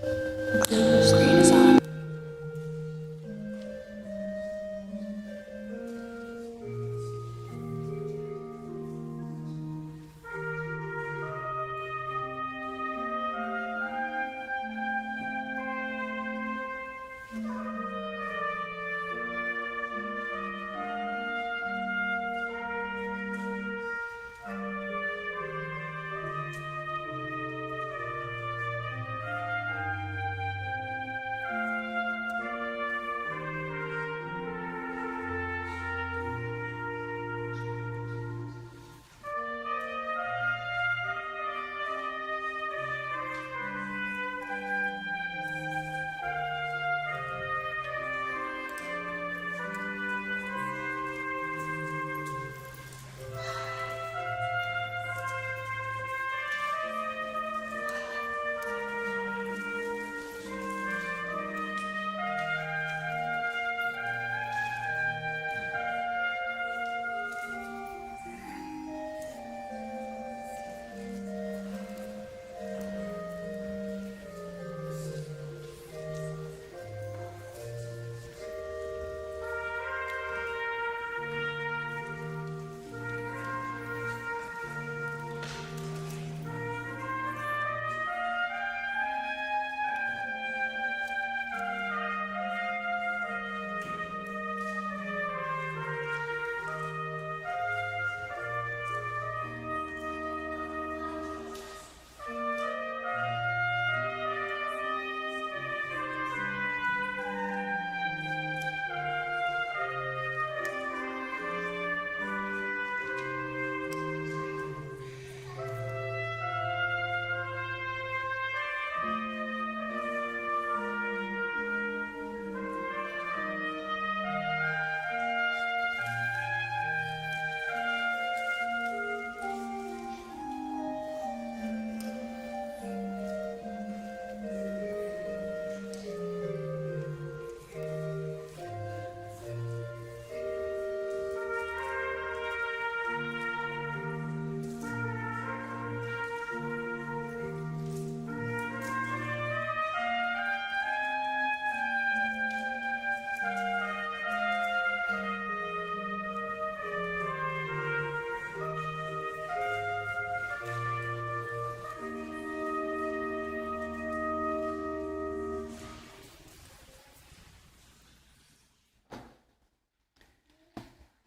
Screen is on.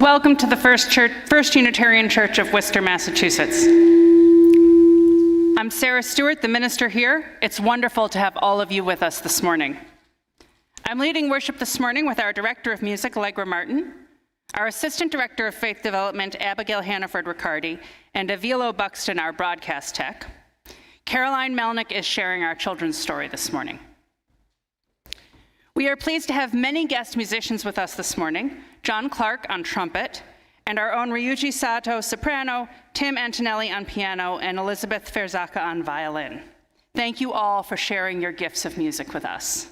Welcome to the First Unitarian Church of Worcester, Massachusetts. I'm Sarah Stewart, the minister here. It's wonderful to have all of you with us this morning. I'm leading worship this morning with our Director of Music, Allegra Martin, our Assistant Director of Faith Development, Abigail Hannaford-Riccardi, and Avilo Buxton, our broadcast tech. Caroline Melnick is sharing our children's story this morning. We are pleased to have many guest musicians with us this morning, John Clark on trumpet, and our own Ryuji Sato, soprano, Tim Antonelli on piano, and Elizabeth Ferzaka on violin. Thank you all for sharing your gifts of music with us.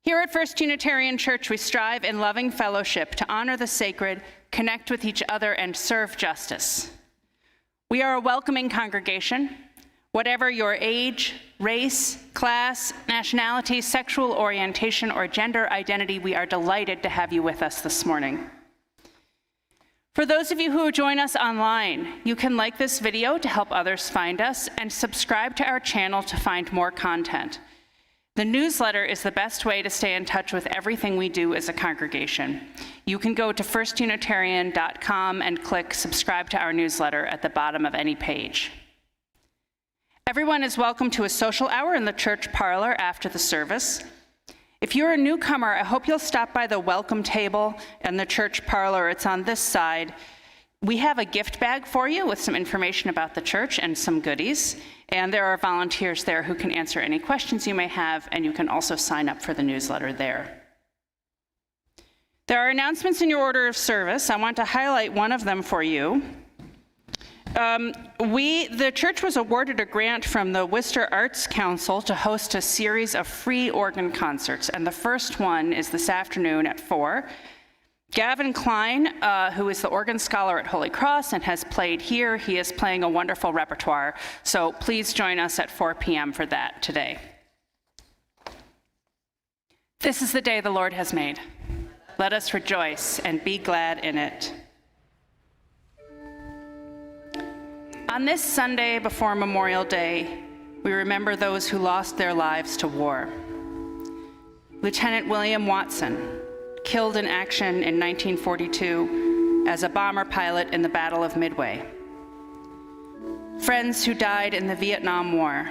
Here at First Unitarian Church, we strive in loving fellowship to honor the sacred, connect with each other, and serve justice. We are a welcoming congregation. Whatever your age, race, class, nationality, sexual orientation, or gender identity, we are delighted to have you with us this morning. For those of you who join us online, you can like this video to help others find us and subscribe to our channel to find more content. The newsletter is the best way to stay in touch with everything we do as a congregation. You can go to firstunitarian.com and click subscribe to our newsletter at the bottom of any page. Everyone is welcome to a social hour in the church parlor after the service. If you're a newcomer, I hope you'll stop by the welcome table in the church parlor. It's on this side. We have a gift bag for you with some information about the church and some goodies. And there are volunteers there who can answer any questions you may have, and you can also sign up for the newsletter there. There are announcements in your order of service. I want to highlight one of them for you. The church was awarded a grant from the Worcester Arts Council to host a series of free organ concerts, and the first one is this afternoon at 4. Gavin Klein, who is the organ scholar at Holy Cross and has played here, he is playing a wonderful repertoire, so please join us at 4 p.m. for that today. This is the day the Lord has made. Let us rejoice and be glad in it. On this Sunday before Memorial Day, we remember those who lost their lives to war. Lieutenant William Watson, killed in action in 1942 as a bomber pilot in the Battle of Midway. Friends who died in the Vietnam War,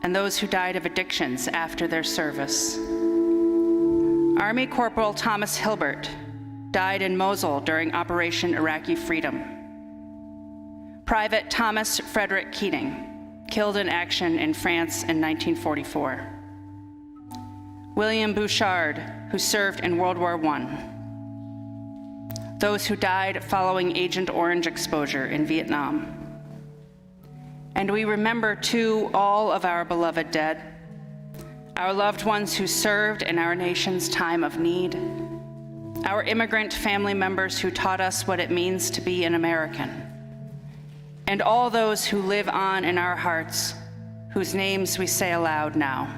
and those who died of addictions after their service. Army Corporal Thomas Hilbert died in Mosul during Operation Iraqi Freedom. Private Thomas Frederick Keating, killed in action in France in 1944. William Bouchard, who served in World War I. Those who died following Agent Orange exposure in Vietnam. And we remember, too, all of our beloved dead, our loved ones who served in our nation's time of need, our immigrant family members who taught us what it means to be an American, and all those who live on in our hearts, whose names we say aloud now.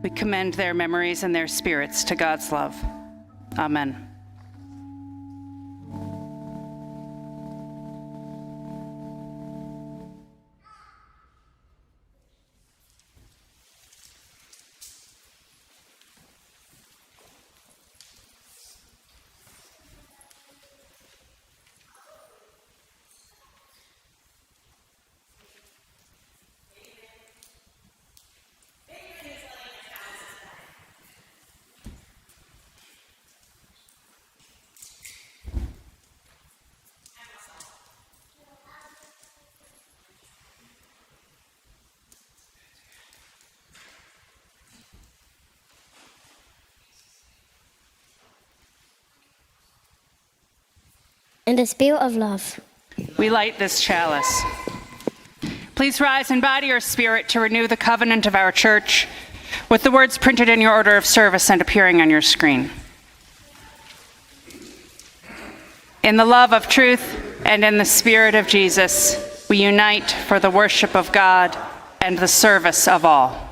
We commend their memories and their spirits to God's love. Amen. In the spirit of love, we light this chalice. Please rise in body or spirit to renew the covenant of our church with the words printed in your order of service and appearing on your screen. In the love of truth and in the spirit of Jesus, we unite for the worship of God and the service of all.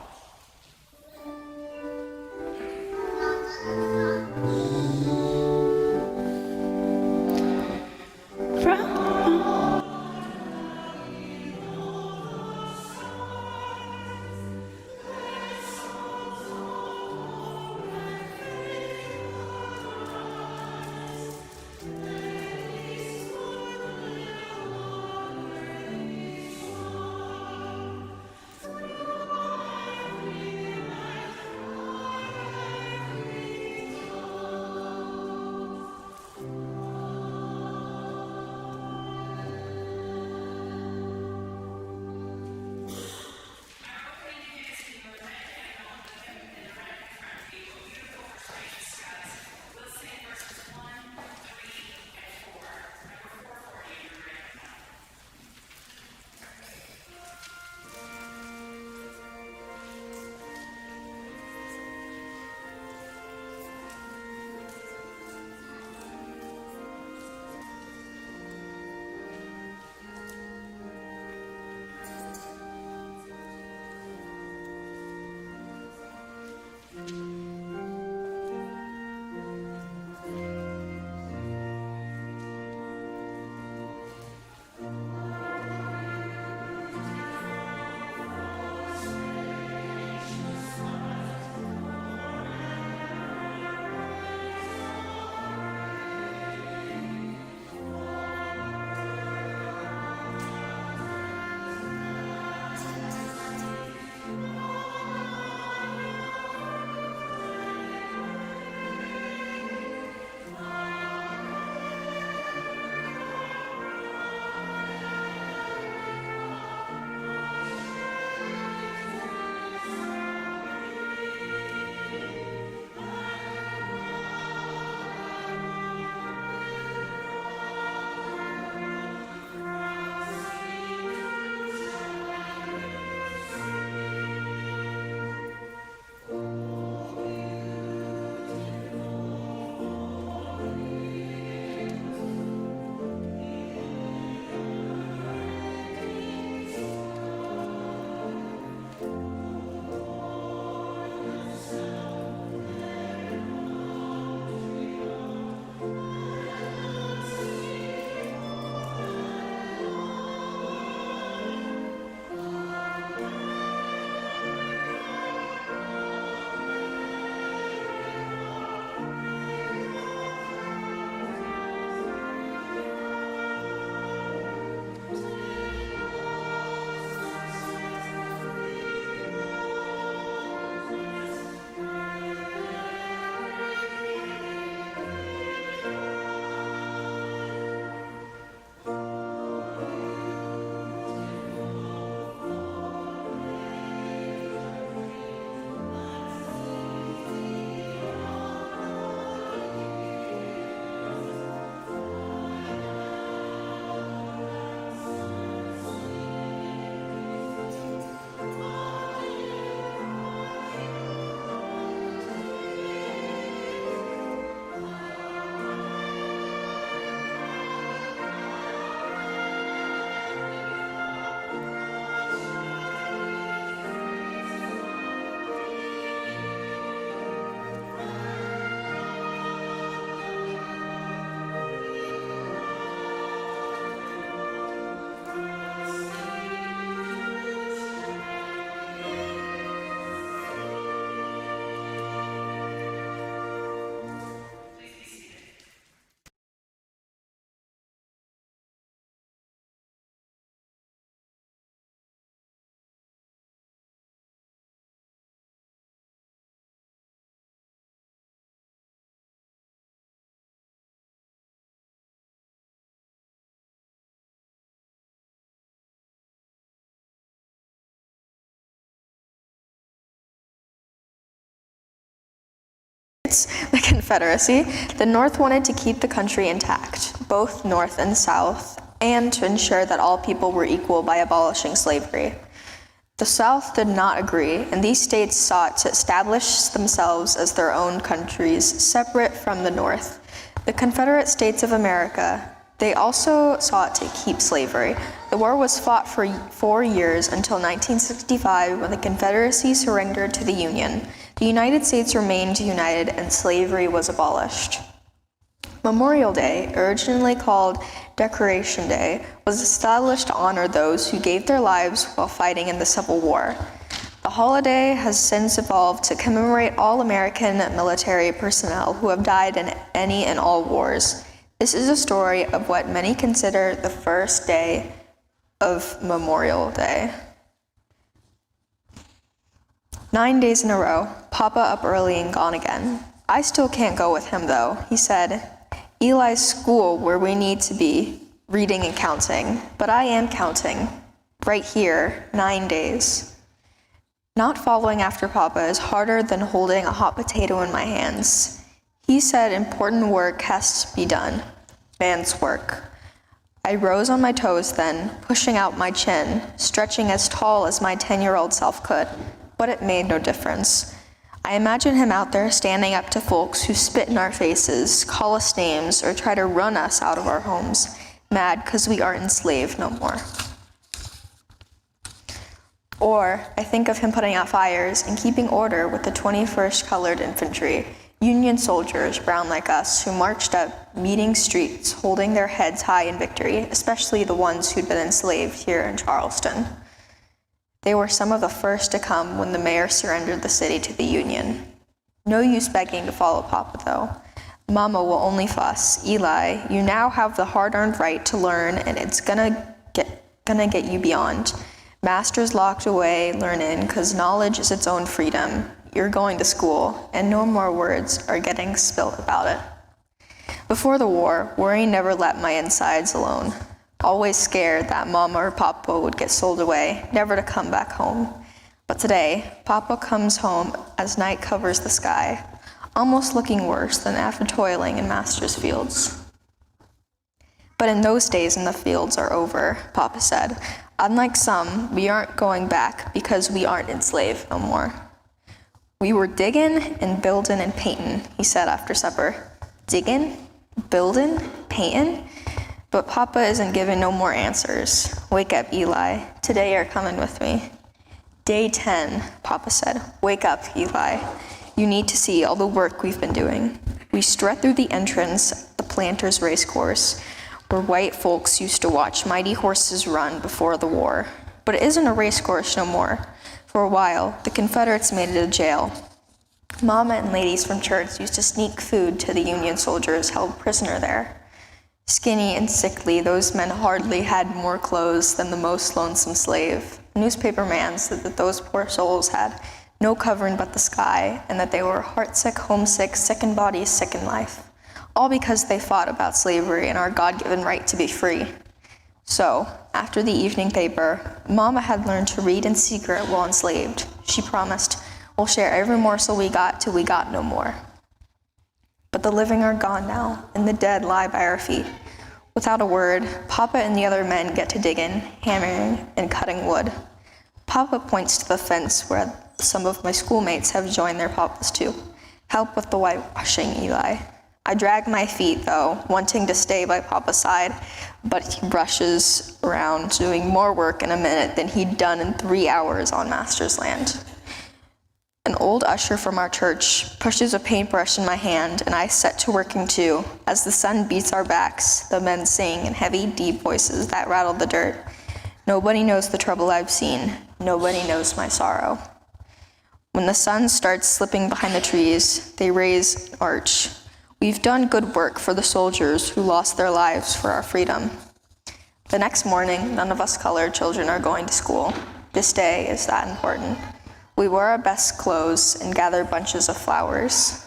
states, the Confederacy, the North wanted to keep the country intact, both North and South, and to ensure that all people were equal by abolishing slavery. The South did not agree, and these states sought to establish themselves as their own countries, separate from the North. The Confederate States of America, they also sought to keep slavery. The war was fought for 4 years until 1965, when the Confederacy surrendered to the Union. The United States remained united, and slavery was abolished. Memorial Day, originally called Decoration Day, was established to honor those who gave their lives while fighting in the Civil War. The holiday has since evolved to commemorate all American military personnel who have died in any and all wars. This is a story of what many consider the first day of Memorial Day. 9 days in a row, Papa up early and gone again. I still can't go with him though, he said. Eli's school where we need to be, reading and counting, but I am counting, right here, 9 days. Not following after Papa is harder than holding a hot potato in my hands. He said important work has to be done, man's work. I rose on my toes then, pushing out my chin, stretching as tall as my 10-year-old self could, but it made no difference. I imagine him out there standing up to folks who spit in our faces, call us names, or try to run us out of our homes, mad because we aren't enslaved no more. Or I think of him putting out fires and keeping order with the 21st Colored Infantry, Union soldiers, brown like us, who marched up meeting streets, holding their heads high in victory, especially the ones who'd been enslaved here in Charleston. They were some of the first to come when the mayor surrendered the city to the Union. No use begging to follow Papa, though. Mama will only fuss. Eli, you now have the hard-earned right to learn, and it's gonna get you beyond. Master's locked away, learn in, 'cause knowledge is its own freedom. You're going to school, and no more words are getting spilled about it. Before the war, worry never let my insides alone. Always scared that Mama or Papa would get sold away, never to come back home. But today, Papa comes home as night covers the sky, almost looking worse than after toiling in Master's fields. But in those days in the fields are over, Papa said. Unlike some, we aren't going back because we aren't enslaved no more. We were diggin' and buildin' and paintin', he said after supper. Diggin', buildin', paintin'? But Papa isn't giving no more answers. Wake up, Eli. Today you're coming with me. Day 10, Papa said. Wake up, Eli. You need to see all the work we've been doing. We strut through the entrance, the Planters' Racecourse, where white folks used to watch mighty horses run before the war. But it isn't a racecourse no more. For a while, the Confederates made it a jail. Mama and ladies from church used to sneak food to the Union soldiers held prisoner there. Skinny and sickly, those men hardly had more clothes than the most lonesome slave. A newspaper man said that those poor souls had no covering but the sky, and that they were heartsick, homesick, sick in body, sick in life. All because they fought about slavery and our God-given right to be free. So, after the evening paper, Mama had learned to read in secret while enslaved. She promised, we'll share every morsel we got till we got no more. But the living are gone now, and the dead lie by our feet. Without a word, Papa and the other men get to digging, hammering, and cutting wood. Papa points to the fence where some of my schoolmates have joined their papas to. Help with the whitewashing, Eli. I drag my feet, though, wanting to stay by Papa's side, but he rushes around doing more work in a minute than he'd done in 3 hours on Master's land. An old usher from our church pushes a paintbrush in my hand, and I set to working too. As the sun beats our backs, the men sing in heavy, deep voices that rattle the dirt. Nobody knows the trouble I've seen. Nobody knows my sorrow. When the sun starts slipping behind the trees, they raise an arch. We've done good work for the soldiers who lost their lives for our freedom. The next morning, none of us colored children are going to school. This day is that important. We wore our best clothes and gathered bunches of flowers.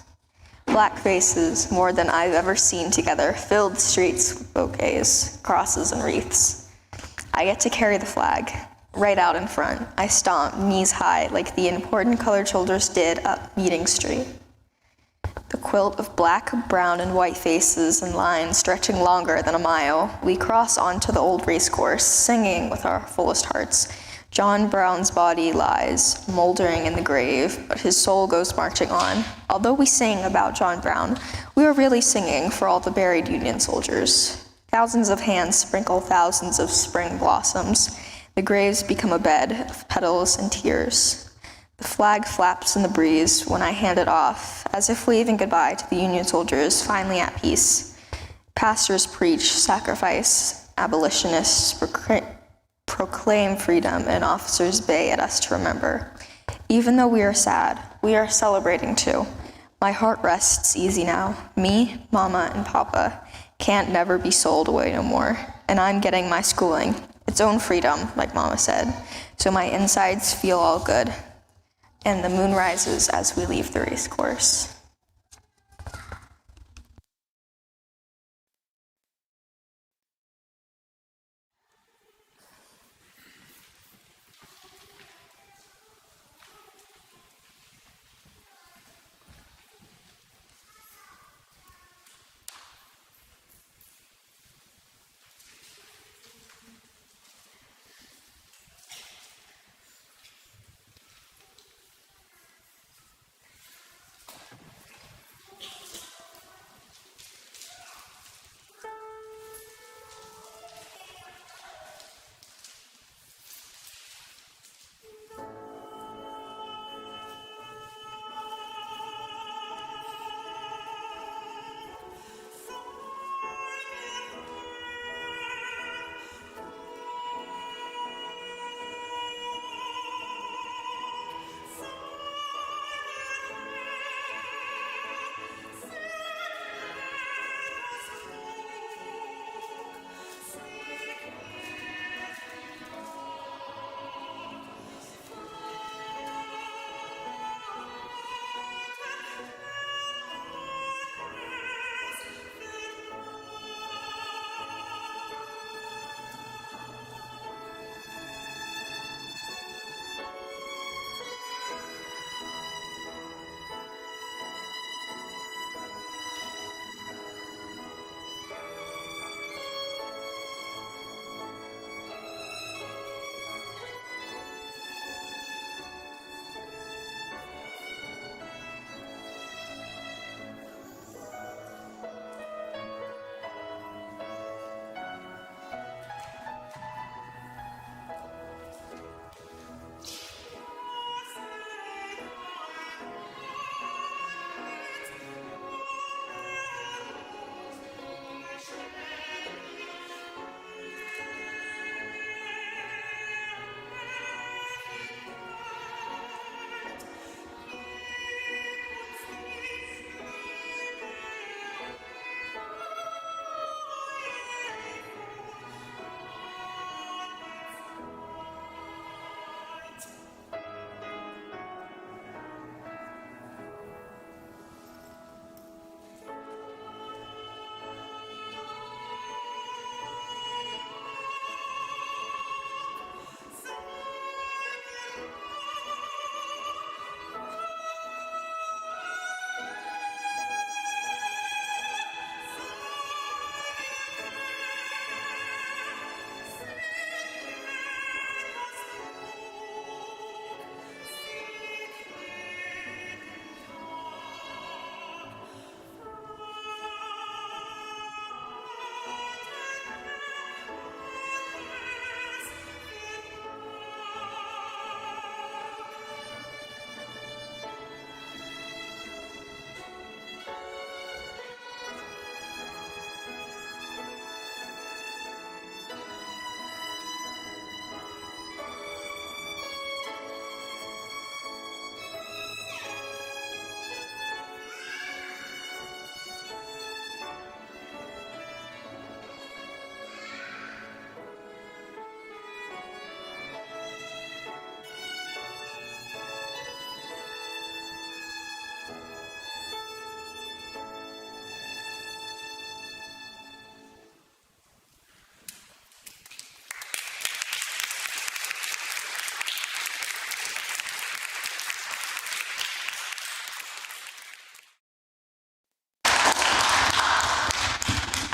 Black faces, more than I've ever seen together, filled the streets with bouquets, crosses, and wreaths. I get to carry the flag, right out in front. I stomp, knees high, like the important colored soldiers did up Meeting Street. The quilt of black, brown, and white faces and lines stretching longer than a mile, we cross onto the old racecourse, singing with our fullest hearts. John Brown's body lies, moldering in the grave, but his soul goes marching on. Although we sing about John Brown, we are really singing for all the buried Union soldiers. Thousands of hands sprinkle thousands of spring blossoms. The graves become a bed of petals and tears. The flag flaps in the breeze when I hand it off, as if waving goodbye to the Union soldiers finally at peace. Pastors preach sacrifice, abolitionists proclaim freedom, and officers bay at us to remember. Even though we are sad, we are celebrating too. My heart rests easy now. Me, Mama, and Papa can't never be sold away no more, and I'm getting my schooling, its own freedom, like Mama said, so my insides feel all good. And the moon rises as we leave the race course.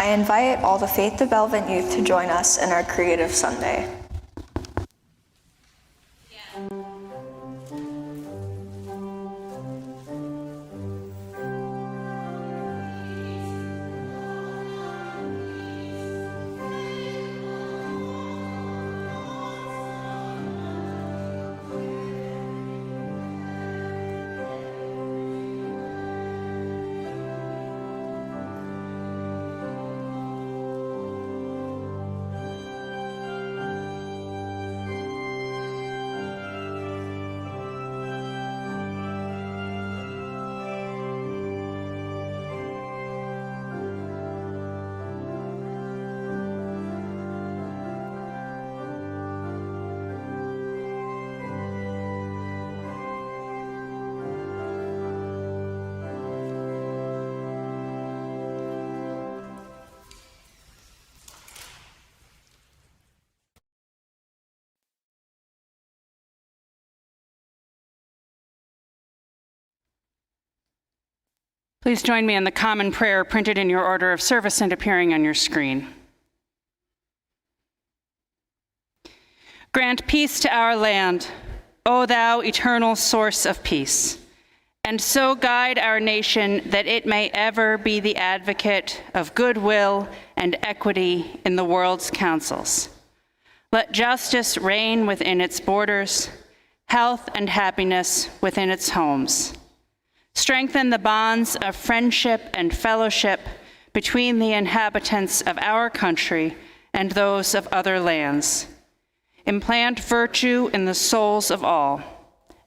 I invite all the Faith Development youth to join us in our Creative Sunday. Please join me in the common prayer printed in your order of service and appearing on your screen. Grant peace to our land, O thou eternal source of peace, and so guide our nation that it may ever be the advocate of goodwill and equity in the world's councils. Let justice reign within its borders, health and happiness within its homes. Strengthen the bonds of friendship and fellowship between the inhabitants of our country and those of other lands. Implant virtue in the souls of all,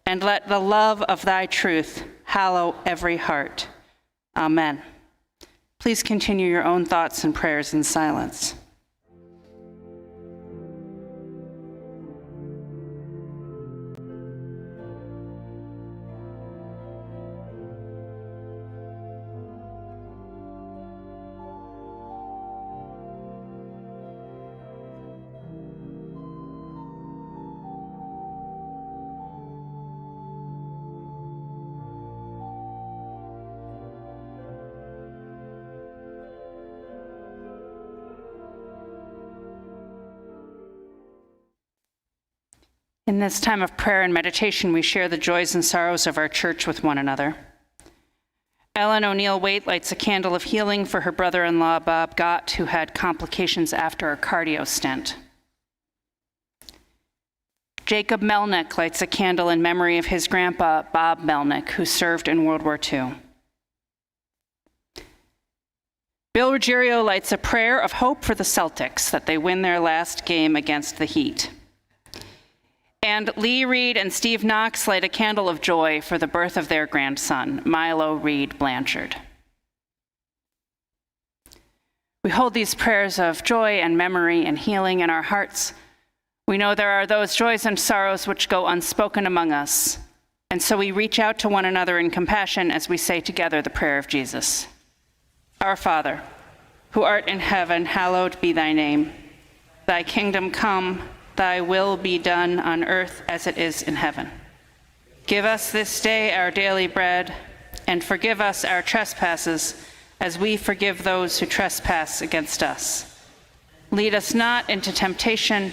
and let the love of thy truth hallow every heart. Amen. Please continue your own thoughts and prayers in silence. In this time of prayer and meditation, we share the joys and sorrows of our church with one another. Ellen O'Neill Waite lights a candle of healing for her brother-in-law, Bob Gott, who had complications after a cardio stent. Jacob Melnick lights a candle in memory of his grandpa, Bob Melnick, who served in World War II. Bill Ruggiero lights a prayer of hope for the Celtics, that they win their last game against the Heat. And Lee Reed and Steve Knox light a candle of joy for the birth of their grandson, Milo Reed Blanchard. We hold these prayers of joy and memory and healing in our hearts. We know there are those joys and sorrows which go unspoken among us, and so we reach out to one another in compassion as we say together the prayer of Jesus. Our Father, who art in heaven, hallowed be thy name. Thy kingdom come, thy will be done on earth as it is in heaven. Give us this day our daily bread, and forgive us our trespasses as we forgive those who trespass against us. Lead us not into temptation,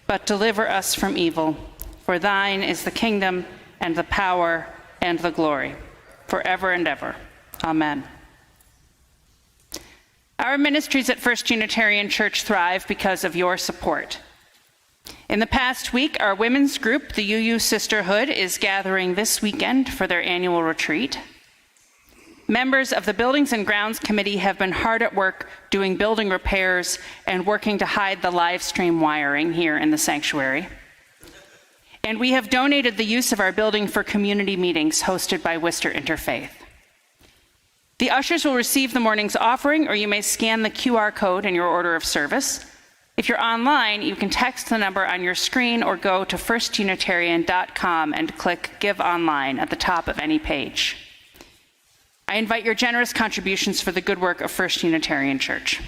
but deliver us from evil. For thine is the kingdom and the power and the glory, forever and ever. Amen. Our ministries at First Unitarian Church thrive because of your support. In the past week, our women's group, the UU Sisterhood, is gathering this weekend for their annual retreat. Members of the Buildings and Grounds Committee have been hard at work doing building repairs and working to hide the live stream wiring here in the sanctuary. And we have donated the use of our building for community meetings hosted by Worcester Interfaith. The ushers will receive the morning's offering, or you may scan the QR code in your order of service. If you're online, you can text the number on your screen or go to firstunitarian.com and click Give Online at the top of any page. I invite your generous contributions for the good work of First Unitarian Church.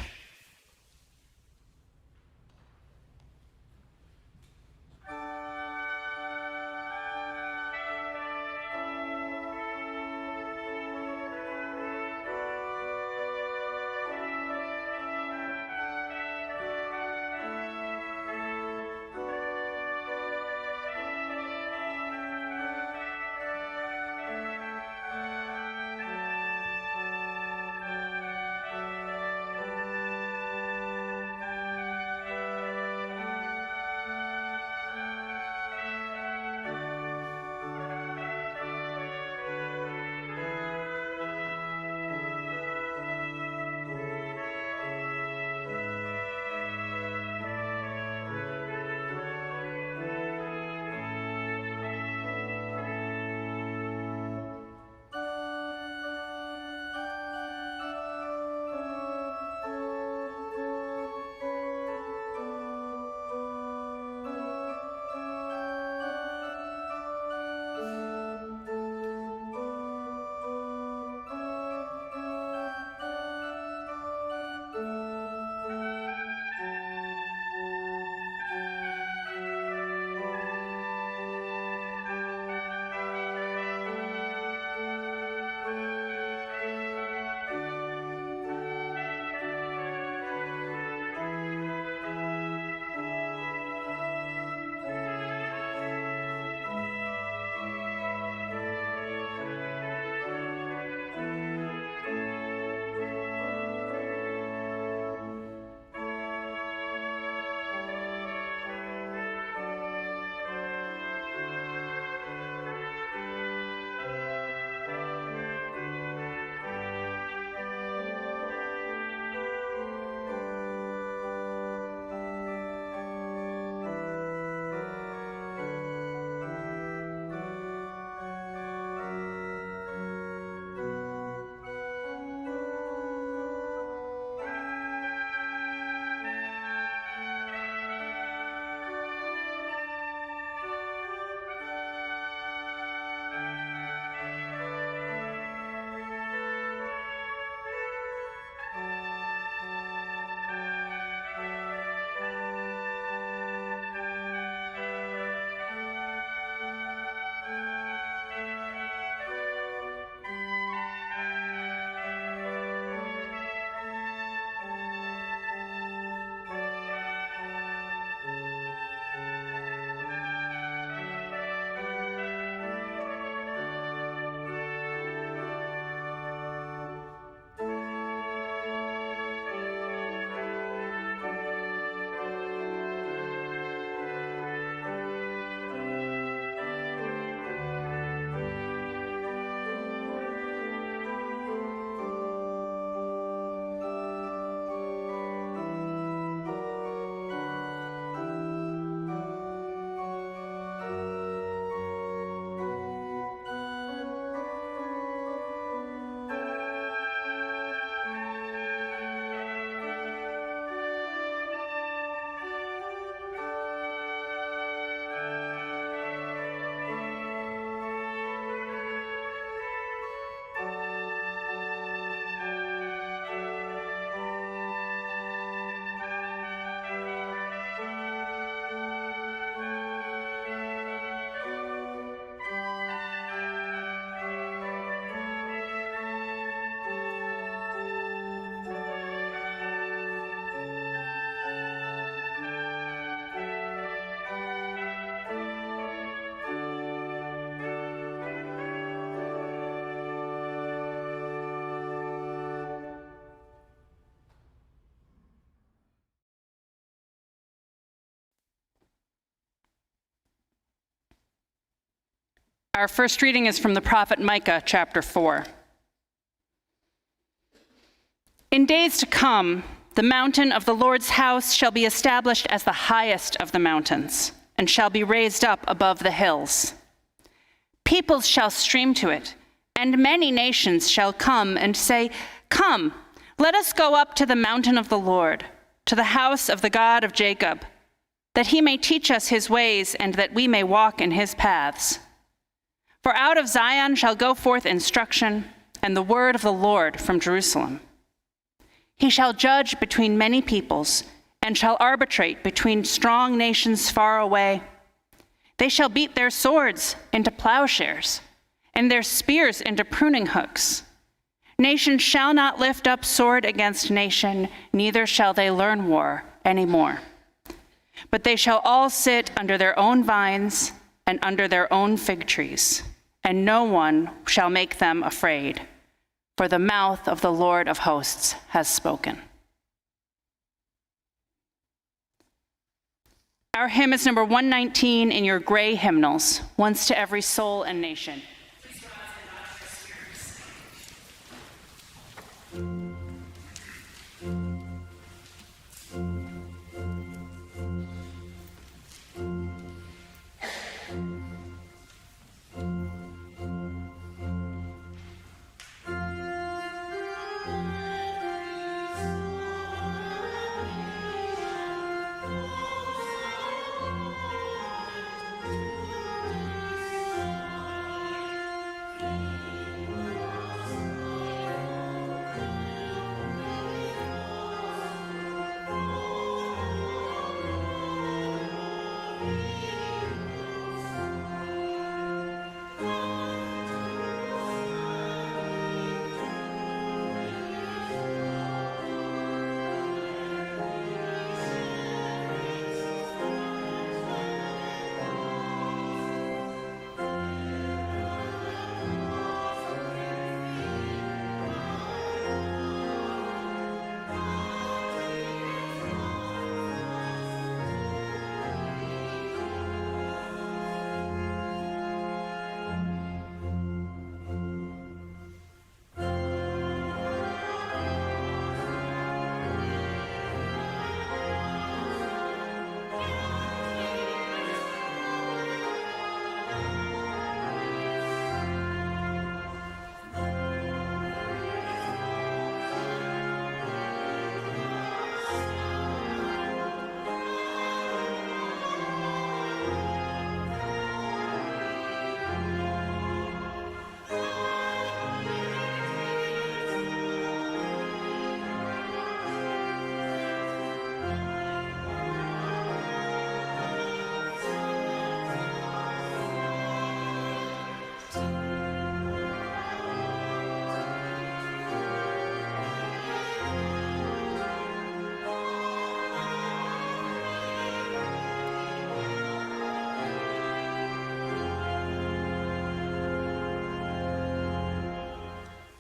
Our first reading is from the prophet Micah, chapter 4. In days to come, the mountain of the Lord's house shall be established as the highest of the mountains, and shall be raised up above the hills. Peoples shall stream to it, and many nations shall come and say, "Come, let us go up to the mountain of the Lord, to the house of the God of Jacob, that he may teach us his ways, and that we may walk in his paths. For out of Zion shall go forth instruction, and the word of the Lord from Jerusalem. He shall judge between many peoples, and shall arbitrate between strong nations far away. They shall beat their swords into plowshares, and their spears into pruning hooks. Nation shall not lift up sword against nation, neither shall they learn war any more. But they shall all sit under their own vines and under their own fig trees, and no one shall make them afraid. For the mouth of the Lord of hosts has spoken." Our hymn is number 119 in your gray hymnals, Once to Every Soul and Nation.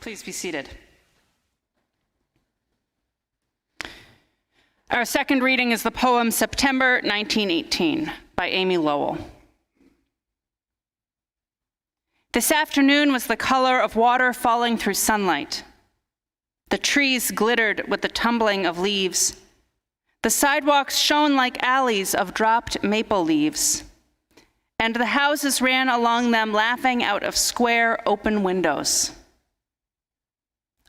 Please be seated. Our second reading is the poem September 1918 by Amy Lowell. This afternoon was the color of water falling through sunlight. The trees glittered with the tumbling of leaves. The sidewalks shone like alleys of dropped maple leaves. And the houses ran along them laughing out of square open windows.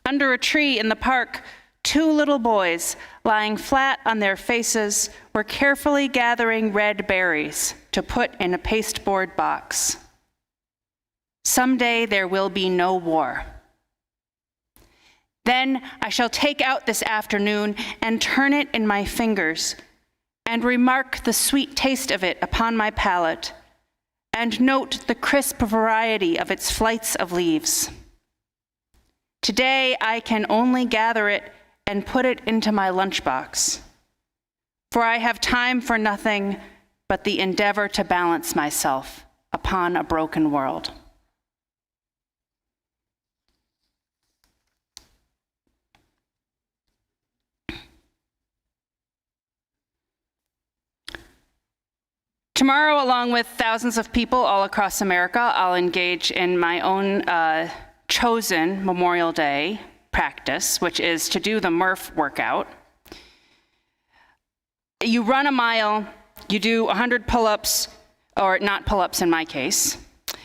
Under a tree in the park, two little boys, lying flat on their faces, were carefully gathering red berries to put in a pasteboard box. Someday there will be no war. Then I shall take out this afternoon and turn it in my fingers, and remark the sweet taste of it upon my palate, and note the crisp variety of its flights of leaves. Today I can only gather it and put it into my lunchbox, for I have time for nothing but the endeavor to balance myself upon a broken world. Tomorrow, along with thousands of people all across America, I'll engage in my own chosen Memorial Day practice, which is to do the Murph workout. You run a mile, you do 100 pull-ups, or not pull-ups in my case,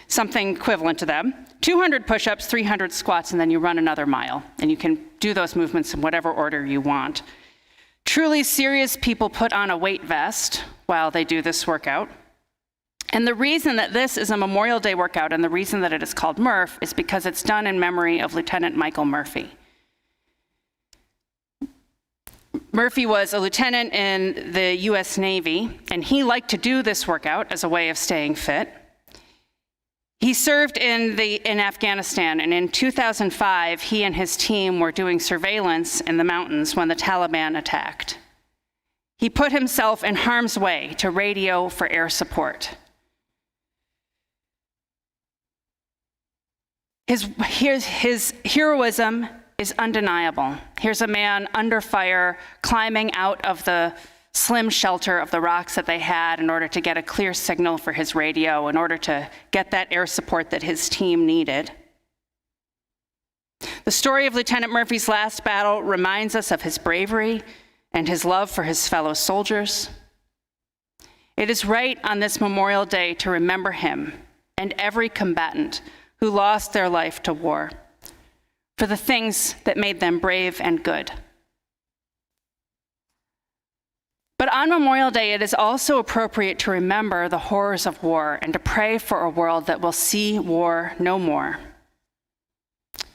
something equivalent to them, 200 push-ups, 300 squats, and then you run another mile. And you can do those movements in whatever order you want. Truly serious people put on a weight vest while they do this workout. And the reason that this is a Memorial Day workout and the reason that it is called Murph is because it's done in memory of Lieutenant Michael Murphy. Murphy was a lieutenant in the US Navy, and he liked to do this workout as a way of staying fit. He served in Afghanistan, and in 2005, he and his team were doing surveillance in the mountains when the Telemann attacked. He put himself in harm's way to radio for air support. His heroism is undeniable. Here's a man under fire, climbing out of the slim shelter of the rocks that they had in order to get a clear signal for his radio, in order to get that air support that his team needed. The story of Lieutenant Murphy's last battle reminds us of his bravery and his love for his fellow soldiers. It is right on this Memorial Day to remember him and every combatant who lost their life to war, for the things that made them brave and good. But on Memorial Day, it is also appropriate to remember the horrors of war and to pray for a world that will see war no more.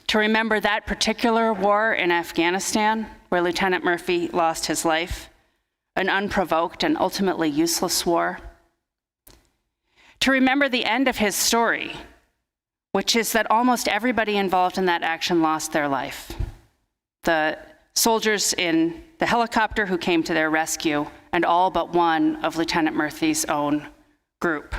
To remember that particular war in Afghanistan, where Lieutenant Murphy lost his life, an unprovoked and ultimately useless war. To remember the end of his story, which is that almost everybody involved in that action lost their life. The soldiers in the helicopter who came to their rescue, and all but one of Lieutenant Murphy's own group.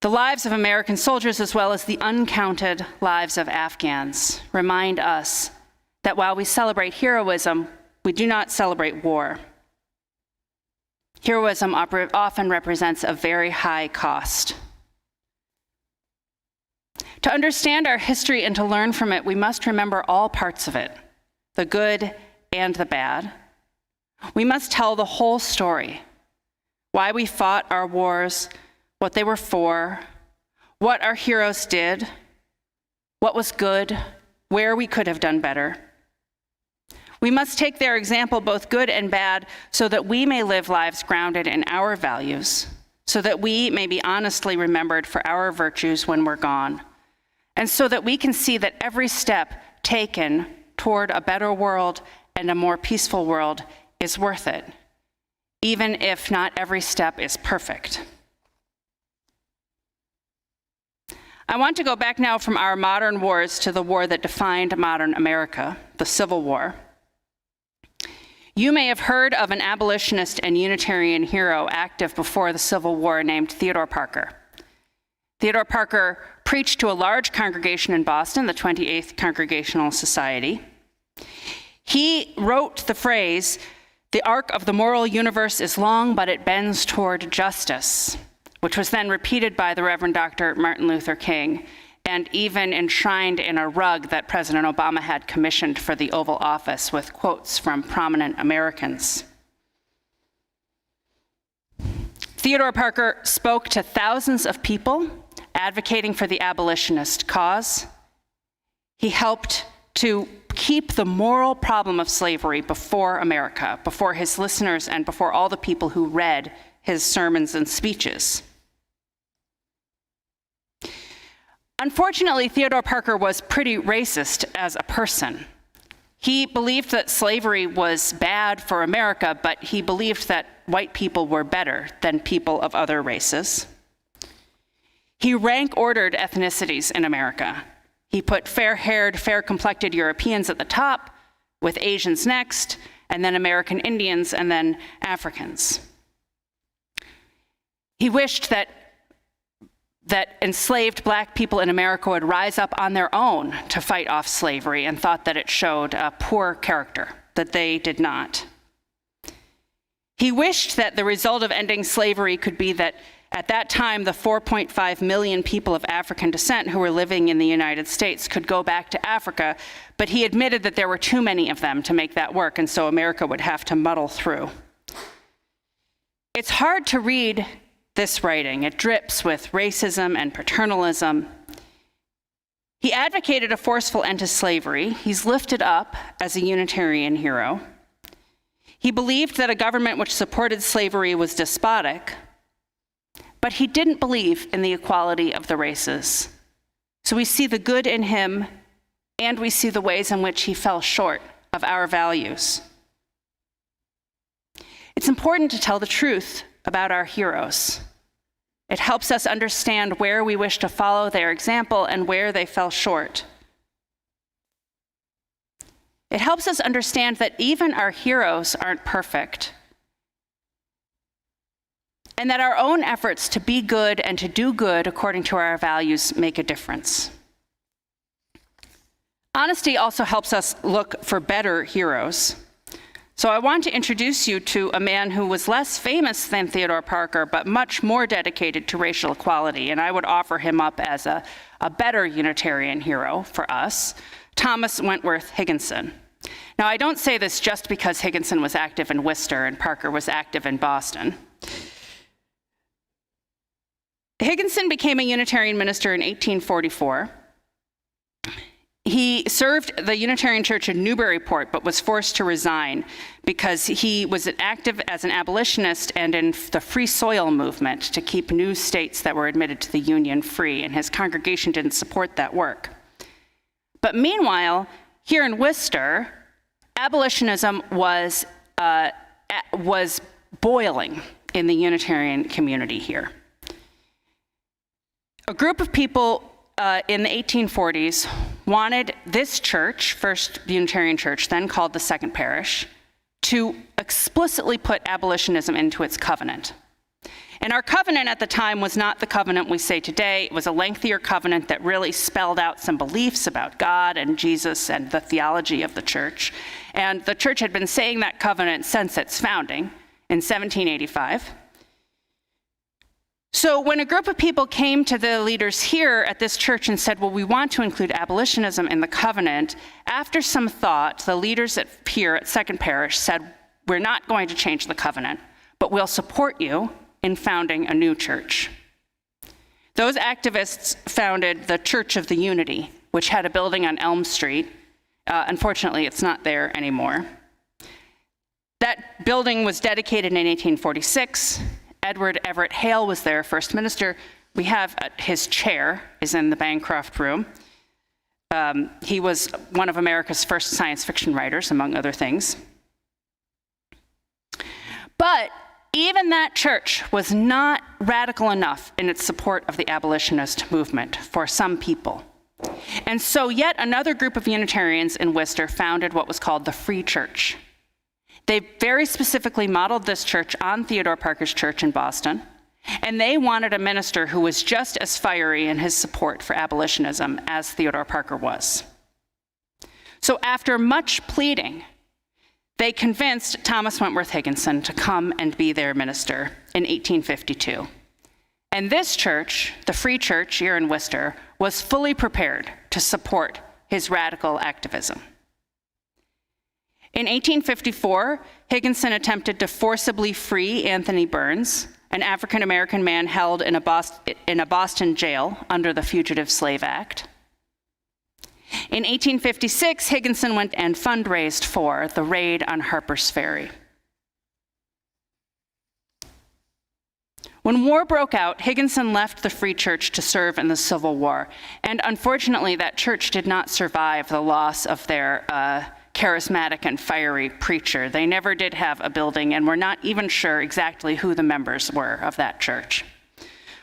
The lives of American soldiers, as well as the uncounted lives of Afghans, remind us that while we celebrate heroism, we do not celebrate war. Heroism often represents a very high cost. To understand our history and to learn from it, we must remember all parts of it, the good and the bad. We must tell the whole story, why we fought our wars, what they were for, what our heroes did, what was good, where we could have done better. We must take their example, both good and bad, so that we may live lives grounded in our values, so that we may be honestly remembered for our virtues when we're gone, and so that we can see that every step taken toward a better world and a more peaceful world is worth it, even if not every step is perfect. I want to go back now from our modern wars to the war that defined modern America, the Civil War. You may have heard of an abolitionist and Unitarian hero active before the Civil War named Theodore Parker. Theodore Parker preached to a large congregation in Boston, the 28th Congregational Society. He wrote the phrase, "The arc of the moral universe is long, but it bends toward justice," which was then repeated by the Reverend Dr. Martin Luther King, and even enshrined in a rug that President Obama had commissioned for the Oval Office with quotes from prominent Americans. Theodore Parker spoke to thousands of people advocating for the abolitionist cause. He helped to keep the moral problem of slavery before America, before his listeners, and before all the people who read his sermons and speeches. Unfortunately, Theodore Parker was pretty racist as a person. He believed that slavery was bad for America, but he believed that white people were better than people of other races. He rank-ordered ethnicities in America. He put fair-haired, fair-complected Europeans at the top, with Asians next, and then American Indians, and then Africans. He wished that enslaved black people in America would rise up on their own to fight off slavery, and thought that it showed a poor character, that they did not. He wished that the result of ending slavery could be that at that time, the 4.5 million people of African descent who were living in the United States could go back to Africa, but he admitted that there were too many of them to make that work, and so America would have to muddle through. It's hard to read this writing. It drips with racism and paternalism. He advocated a forceful end to slavery. He's lifted up as a Unitarian hero. He believed that a government which supported slavery was despotic, but he didn't believe in the equality of the races. So we see the good in him, and we see the ways in which he fell short of our values. It's important to tell the truth about our heroes. It helps us understand where we wish to follow their example and where they fell short. It helps us understand that even our heroes aren't perfect, and that our own efforts to be good and to do good according to our values make a difference. Honesty also helps us look for better heroes. So I want to introduce you to a man who was less famous than Theodore Parker, but much more dedicated to racial equality, and I would offer him up as a better Unitarian hero for us, Thomas Wentworth Higginson. Now, I don't say this just because Higginson was active in Worcester and Parker was active in Boston. Higginson became a Unitarian minister in 1844. He served the Unitarian Church in Newburyport, but was forced to resign because he was active as an abolitionist and in the Free Soil movement to keep new states that were admitted to the Union free, and his congregation didn't support that work. But meanwhile, here in Worcester, abolitionism was boiling in the Unitarian community here. A group of people in the 1840s wanted this church, First Unitarian Church, then called the Second Parish, to explicitly put abolitionism into its covenant. And our covenant at the time was not the covenant we say today. It was a lengthier covenant that really spelled out some beliefs about God and Jesus and the theology of the church. And the church had been saying that covenant since its founding in 1785. So when a group of people came to the leaders here at this church and said, well, we want to include abolitionism in the covenant, after some thought, the leaders here at Second Parish said, we're not going to change the covenant, but we'll support you in founding a new church. Those activists founded the Church of the Unity, which had a building on Elm Street. Unfortunately, it's not there anymore. That building was dedicated in 1846. Edward Everett Hale was their first minister. We have his chair is in the Bancroft room. He was one of America's first science fiction writers, among other things. But even that church was not radical enough in its support of the abolitionist movement for some people. And so yet another group of Unitarians in Worcester founded what was called the Free Church. They very specifically modeled this church on Theodore Parker's church in Boston, and they wanted a minister who was just as fiery in his support for abolitionism as Theodore Parker was. So after much pleading, they convinced Thomas Wentworth Higginson to come and be their minister in 1852. And this church, the Free Church here in Worcester, was fully prepared to support his radical activism. In 1854, Higginson attempted to forcibly free Anthony Burns, an African-American man held in a Boston jail under the Fugitive Slave Act. In 1856, Higginson went and fundraised for the raid on Harper's Ferry. When war broke out, Higginson left the Free Church to serve in the Civil War, and unfortunately, that church did not survive the loss of their charismatic and fiery preacher. They never did have a building, and we're not even sure exactly who the members were of that church.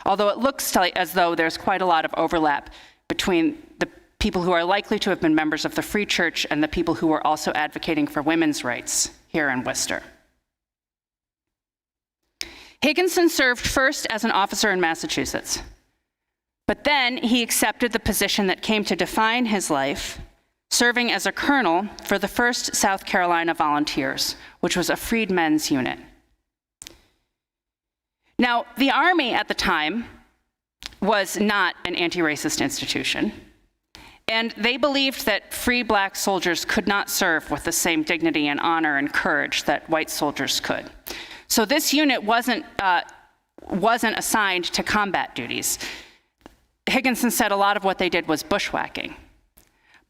Although it looks as though there's quite a lot of overlap between the people who are likely to have been members of the Free Church and the people who were also advocating for women's rights here in Worcester. Higginson served first as an officer in Massachusetts, but then he accepted the position that came to define his life, serving as a colonel for the 1st South Carolina Volunteers, which was a freedmen's unit. Now, the army at the time was not an anti-racist institution, and they believed that free black soldiers could not serve with the same dignity and honor and courage that white soldiers could. So this unit wasn't assigned to combat duties. Higginson said a lot of what they did was bushwhacking.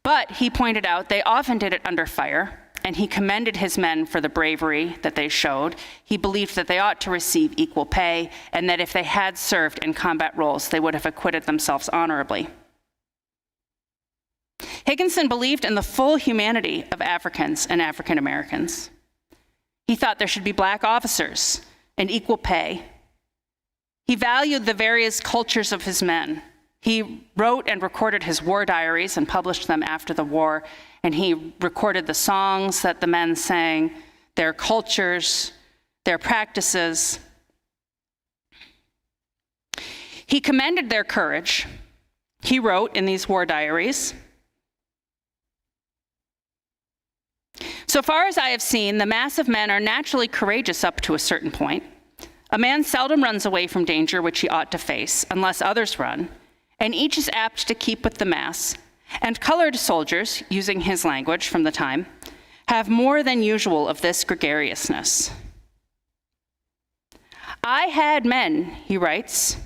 But he pointed out they often did it under fire, and he commended his men for the bravery that they showed. He believed that they ought to receive equal pay, and that if they had served in combat roles, they would have acquitted themselves honorably. Higginson believed in the full humanity of Africans and African Americans. He thought there should be black officers and equal pay. He valued the various cultures of his men. He wrote and recorded his war diaries and published them after the war, and he recorded the songs that the men sang, their cultures, their practices. He commended their courage. He wrote in these war diaries, "So far as I have seen, the mass of men are naturally courageous up to a certain point. A man seldom runs away from danger which he ought to face, unless others run, and each is apt to keep with the mass, and colored soldiers, using his language from the time, have more than usual of this gregariousness. I had men," he writes,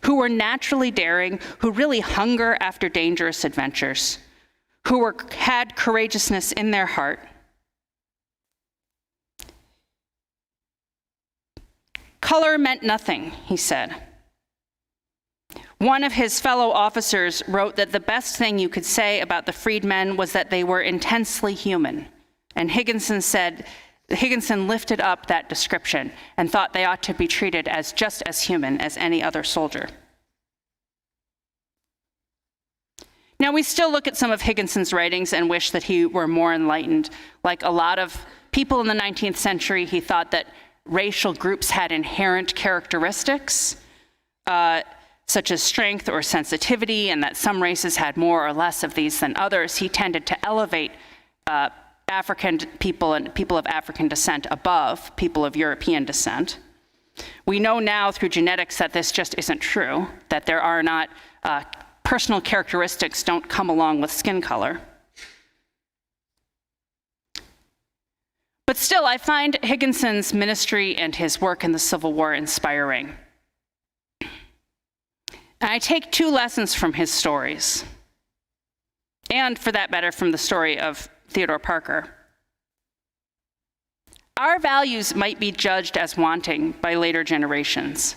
"who were naturally daring, who really hunger after dangerous adventures, who had courageousness in their heart. Color meant nothing," he said. One of his fellow officers wrote that the best thing you could say about the freedmen was that they were intensely human. And Higginson lifted up that description and thought they ought to be treated as just as human as any other soldier. Now, we still look at some of Higginson's writings and wish that he were more enlightened. Like a lot of people in the 19th century, he thought that racial groups had inherent characteristics, such as strength or sensitivity, and that some races had more or less of these than others. He tended to elevate African people and people of African descent above people of European descent. We know now through genetics that this just isn't true, that there are not, personal characteristics don't come along with skin color. But still, I find Higginson's ministry and his work in the Civil War inspiring. And I take two lessons from his stories, and for that matter, from the story of Theodore Parker. Our values might be judged as wanting by later generations,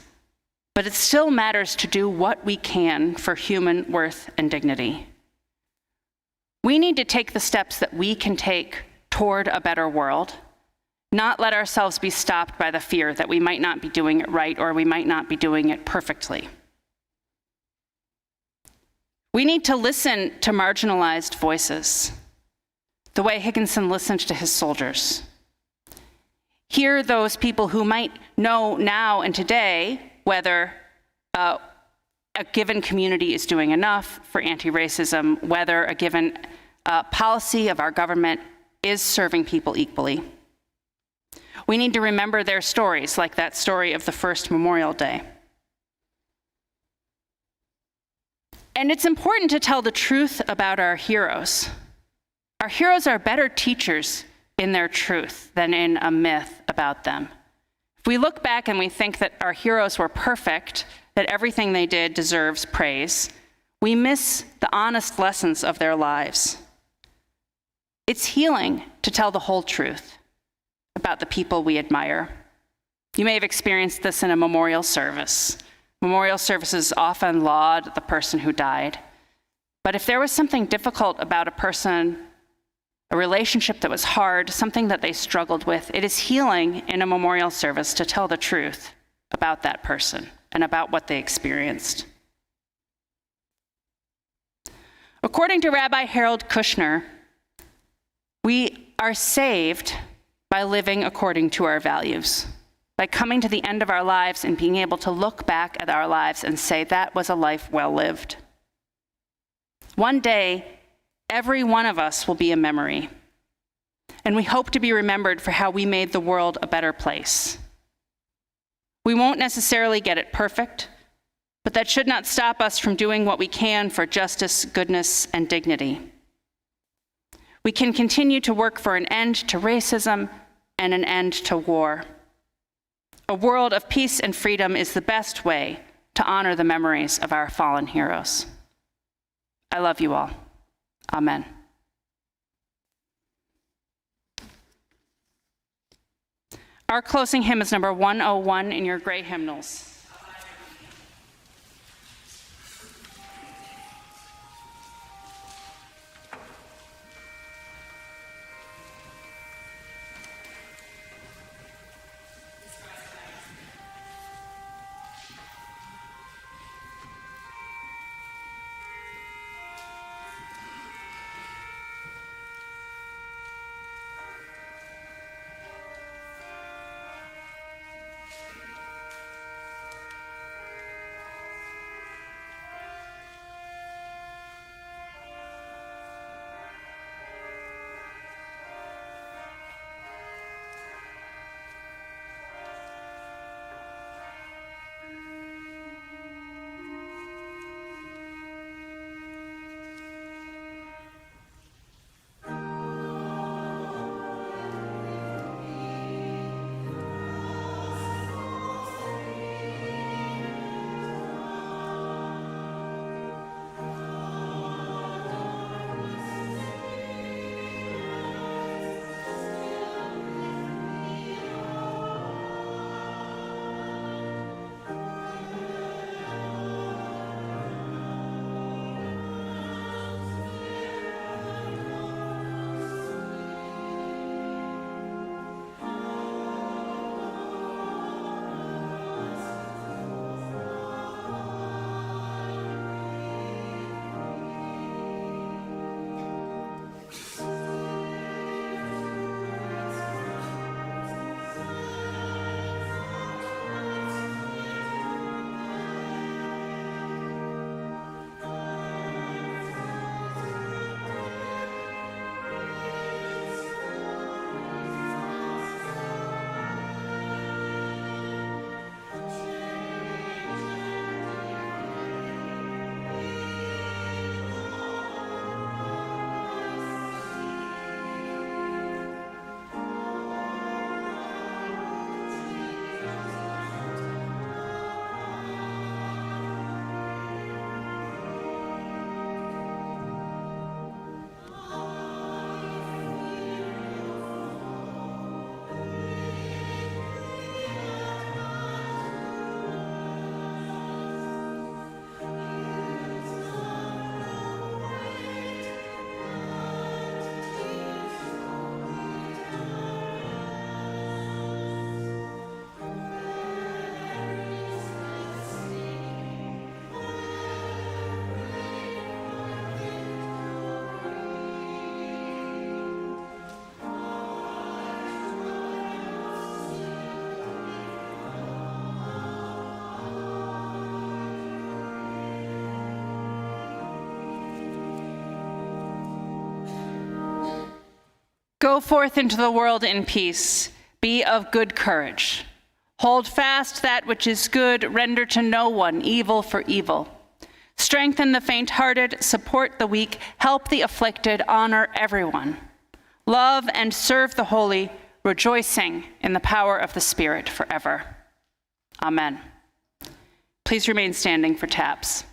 but it still matters to do what we can for human worth and dignity. We need to take the steps that we can take toward a better world, not let ourselves be stopped by the fear that we might not be doing it right or we might not be doing it perfectly. We need to listen to marginalized voices, the way Higginson listened to his soldiers. Hear those people who might know now and today whether a given community is doing enough for anti-racism, whether a given policy of our government is serving people equally. We need to remember their stories, like that story of the first Memorial Day. And it's important to tell the truth about our heroes. Our heroes are better teachers in their truth than in a myth about them. If we look back and we think that our heroes were perfect, that everything they did deserves praise, we miss the honest lessons of their lives. It's healing to tell the whole truth about the people we admire. You may have experienced this in a memorial service. Memorial services often laud the person who died. But if there was something difficult about a person, a relationship that was hard, something that they struggled with, it is healing in a memorial service to tell the truth about that person and about what they experienced. According to Rabbi Harold Kushner, we are saved by living according to our values, by coming to the end of our lives and being able to look back at our lives and say, that was a life well lived. One day, every one of us will be a memory, and we hope to be remembered for how we made the world a better place. We won't necessarily get it perfect, but that should not stop us from doing what we can for justice, goodness, and dignity. We can continue to work for an end to racism and an end to war. A world of peace and freedom is the best way to honor the memories of our fallen heroes. I love you all. Amen. Our closing hymn is number 101 in your gray hymnals. Go forth into the world in peace. Be of good courage. Hold fast that which is good. Render to no one evil for evil. Strengthen the faint-hearted. Support the weak. Help the afflicted. Honor everyone. Love and serve the holy, rejoicing in the power of the Spirit forever. Amen. Please remain standing for taps.